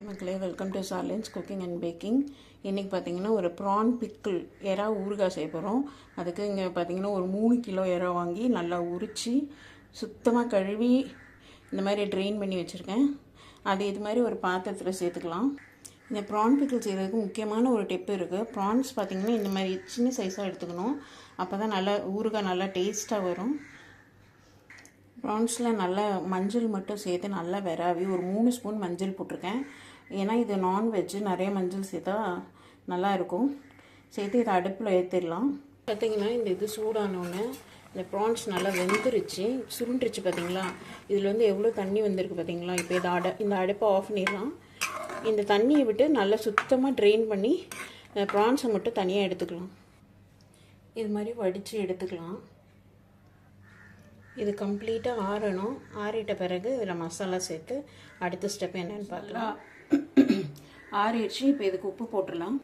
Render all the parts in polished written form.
மக்களே, welcome to Charlene's cooking and baking. இன்றைக்கி பார்த்தீங்கன்னா ஒரு ப்ரான் பிக்கிள் எறா ஊறுகாய் செய்ய போகிறோம். அதுக்கு இங்கே பார்த்தீங்கன்னா ஒரு 3 கிலோ எறா வாங்கி நல்லா உரித்து சுத்தமாக கழுவி இந்த மாதிரி ட்ரெயின் பண்ணி வச்சுருக்கேன். அது இது மாதிரி ஒரு பாத்திரத்தில் சேர்த்துக்கலாம். இந்த ப்ரான் பிக்கிள் செய்கிறதுக்கு முக்கியமான ஒரு டிப்பு இருக்குது. ப்ரான்ஸ் பார்த்திங்கன்னா இந்த மாதிரி சின்ன சைஸாக எடுத்துக்கணும். அப்போ தான் நல்லா ஊறுகாய் நல்லா டேஸ்ட்டாக வரும். ப்ரான்ஸில் நல்லா மஞ்சள் மட்டும் சேர்த்து நல்லா விராவி ஒரு 3 ஸ்பூன் மஞ்சள் போட்டிருக்கேன். ஏன்னா இது நான்வெஜ்ஜு, நிறைய மஞ்சள் சேர்த்தா நல்லாயிருக்கும். சேர்த்து இதை அடுப்பில் ஏற்றிடலாம். பார்த்திங்கன்னா இந்த இது சூடானோடனே இந்த ப்ரான்ஸ் நல்லா வெந்துருச்சு, சுருண்டுருச்சு. பார்த்திங்களா, இதில் வந்து எவ்வளோ தண்ணி வந்திருக்கு பார்த்திங்களா. இப்போ இந்த அடுப்பை ஆஃப் பண்ணிடலாம். இந்த தண்ணியை விட்டு நல்லா சுத்தமாக ட்ரெயின் பண்ணி ப்ரான்ஸை மட்டும் தனியாக எடுத்துக்கலாம். இது மாதிரி வடித்து எடுத்துக்கலாம். இது கம்ப்ளீட்டாக ஆறணும். ஆறிட்ட பிறகு இதில் மசாலா சேர்த்து அடுத்த ஸ்டெப் என்னென்னு பார்க்கலாம். ஆறிடுச்சு. இப்போ இதுக்கு உப்பு போட்டுடலாம்.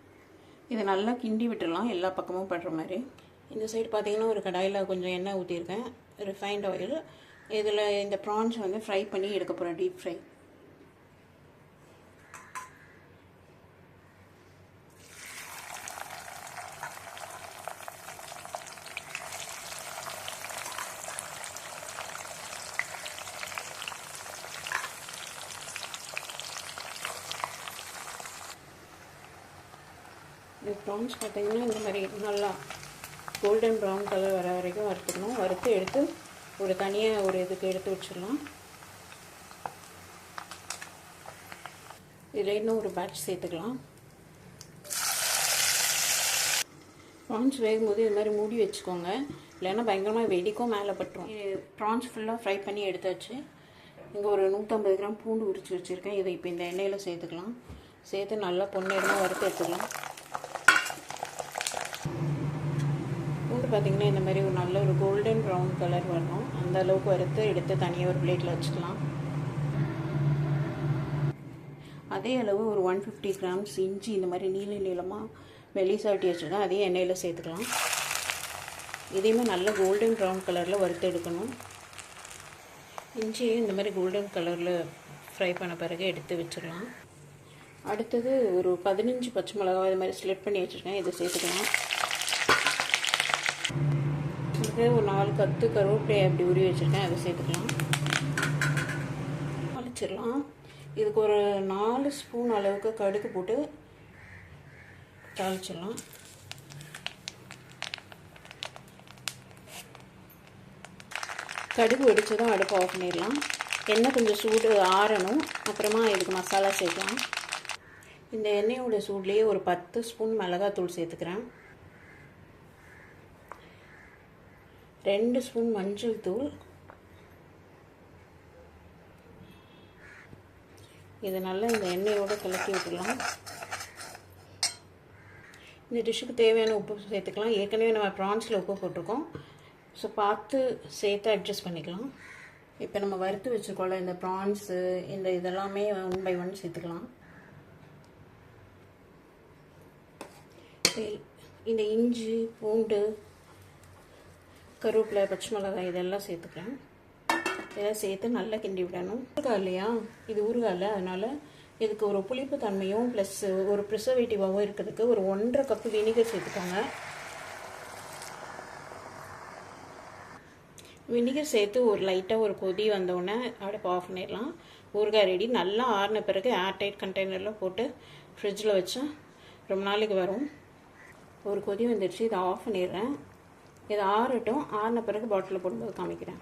இதை நல்லா கிண்டி விட்டுடலாம், எல்லா பக்கமும் படுற மாதிரி. இந்த சைடு பார்த்திங்கன்னா ஒரு கடாயில் கொஞ்சம் எண்ணெய் ஊற்றிருக்கேன், ரிஃபைண்ட் ஆயில். இதில் இந்த ப்ரான்ஸ் வந்து ஃப்ரை பண்ணி எடுக்க போகிறேன், டீப் ஃப்ரை. இந்த ப்ரான்ஸ் பார்த்திங்கன்னா இந்த மாதிரி நல்லா கோல்டன் ப்ரௌன் கலர் வர வரைக்கும் வறுத்துக்கணும். வறுத்து எடுத்து ஒரு தனியாக ஒரு இதுக்கு எடுத்து வச்சிடலாம். இதில் இன்னும் ஒரு பேட்ச் சேர்த்துக்கலாம். ப்ரான்ஸ் வேகும்போது இது மாதிரி மூடி வச்சுக்கோங்க, இல்லைன்னா பயங்கரமாக வெடிக்கும், மேலே பட்டுரும். ப்ரான்ஸ் ஃபுல்லாக ஃப்ரை பண்ணி எடுத்தாச்சு. இங்கே ஒரு 150 கிராம் பூண்டு உரித்து வச்சுருக்கேன். இதை இப்போ இந்த எண்ணெயில் சேர்த்துக்கலாம். சேர்த்து நல்லா பொன்னிறமாக வறுத்து எடுத்துக்கலாம். பூண்டு பார்த்திங்கன்னா இந்த மாதிரி ஒரு நல்ல ஒரு கோல்டன் ப்ரௌன் கலர் வரணும். அந்த அளவுக்கு வறுத்து எடுத்து தனியாக ஒரு பிளேட்டில் வச்சுக்கலாம். அதே அளவு ஒரு 150 கிராம்ஸ் இஞ்சி இந்த மாதிரி நீளமாக மெலிசாட்டி வச்சுருக்கேன். அதே எண்ணெயில் சேர்த்துக்கலாம். இதையுமே நல்ல கோல்டன் ப்ரௌன் கலரில் வறுத்து எடுக்கணும். இஞ்சியும் இந்த மாதிரி கோல்டன் கலரில் ஃப்ரை பண்ண பிறகு எடுத்து வச்சிடலாம். அடுத்தது ஒரு 15 பச்சை மிளகாய் இது மாதிரி ஸ்லிட் பண்ணி வச்சுருக்கேன். இதை சேர்த்துக்கலாம். ஒரு 4 கத்து கருவேப்பிலையை அப்படி உரி வச்சுருக்கேன், அதை சேர்த்துக்கலாம். அழிச்சிடலாம். இதுக்கு ஒரு 4 ஸ்பூன் அளவுக்கு கடுகு போட்டு தாளிச்சிடலாம். கடுகு வெடிச்சதும் அடுப்பு ஆஃப் பண்ணிடலாம். எண்ணெய் கொஞ்சம் சூடு ஆறணும். அப்புறமா இதுக்கு மசாலா சேர்க்கலாம். இந்த எண்ணெயோட சூட்லேயே ஒரு 10 ஸ்பூன் மிளகாத்தூள் சேர்த்துக்கிறேன். 2 ஸ்பூன் மஞ்சள் தூள். இதை நல்லா இந்த எண்ணெயோடு கலக்கி விட்டுடலாம். இந்த டிஷ்ஷுக்கு தேவையான உப்பு சேர்த்துக்கலாம். ஏற்கனவே நம்ம ப்ரான்ஸில் உப்பு போட்டிருக்கோம், ஸோ பார்த்து சேர்த்து அட்ஜஸ்ட் பண்ணிக்கலாம். இப்போ நம்ம வறுத்து வச்சுருக்கோம்ல இந்த ப்ரான்ஸு, இந்த இதெல்லாமே 1 by 1 சேர்த்துக்கலாம். இந்த இஞ்சி, பூண்டு, கருவேப்பிலை, பச்சை மிளகாய் இதெல்லாம் சேர்த்துக்கிறேன். இதெல்லாம் சேர்த்து நல்லா கிண்டி விடணும். ஊறுகாய் இல்லையா, இது ஊறுகாய் இல்லை, அதனால் இதுக்கு ஒரு புளிப்பு தன்மையும் ப்ளஸ் ஒரு ப்ரிசர்வேட்டிவாகவும் இருக்கிறதுக்கு ஒரு 1.5 கப்பு வினிகர் சேர்த்துக்கோங்க. வினிகர் சேர்த்து ஒரு லைட்டாக ஒரு கொதி வந்தோடனே அடுப்பு ஆஃப் பண்ணிடலாம். ஊறுகாய் ரெடி. நல்லா ஆறின பிறகு ஏர்டைட் கண்டெய்னரில் போட்டு ஃப்ரிட்ஜில் வச்சா ரொம்ப நாளைக்கு வரும். ஒரு கொதி வந்துடுச்சு, இதை ஆஃப் பண்ணிடுறேன். இதை ஆறட்டும். ஆறின பிறகு பாட்டிலில் போடும்போது காமிக்கிறேன்.